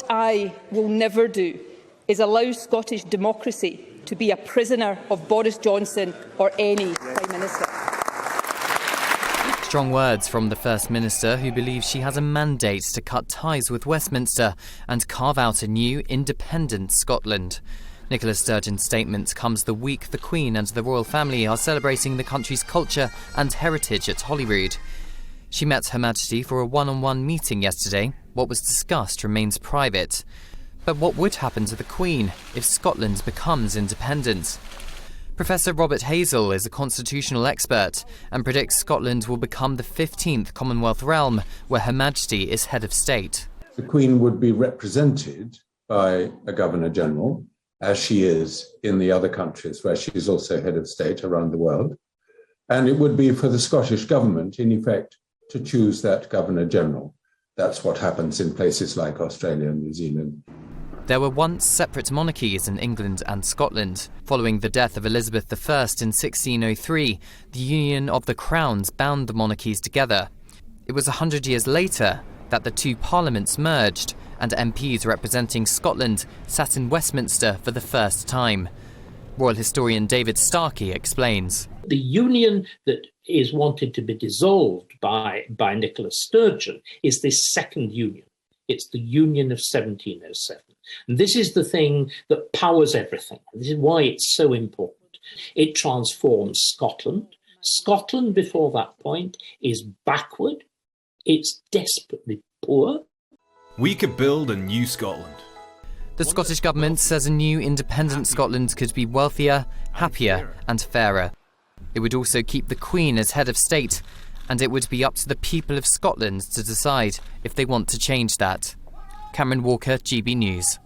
What I will never do is allow Scottish democracy to be a prisoner of Boris Johnson or any Prime Minister. Strong words from the First Minister, who believes she has a mandate to cut ties with Westminster and carve out a new independent Scotland. Nicola Sturgeon's statement comes the week the Queen and the royal family are celebrating the country's culture and heritage at Holyrood. She met Her Majesty for a one-on-one meeting yesterday. What was discussed remains private. But what would happen to the Queen if Scotland becomes independent? Professor Robert Hazell is a constitutional expert and predicts Scotland will become the 15th Commonwealth realm where Her Majesty is head of state. The Queen would be represented by a Governor-General, as she is in the other countries where she is also head of state around the world. And it would be for the Scottish Government, in effect, to choose that Governor-General. That's what happens in places like Australia and New Zealand. There were once separate monarchies in England and Scotland. Following the death of Elizabeth I in 1603, the union of the crowns bound the monarchies together. It was 100 years later that the two parliaments merged and MPs representing Scotland sat in Westminster for the first time. Royal historian David Starkey explains. The union that is wanted to be dissolved by Nicola Sturgeon is this second union. It's the Union of 1707. And this is the thing that powers everything. This is why it's so important. It transforms Scotland. Scotland before that point is backward. It's desperately poor. We could build a new Scotland. The Scottish Government says a new independent Scotland could be wealthier, happier and fairer. It would also keep the Queen as head of state, and it would be up to the people of Scotland to decide if they want to change that. Cameron Walker, GB News.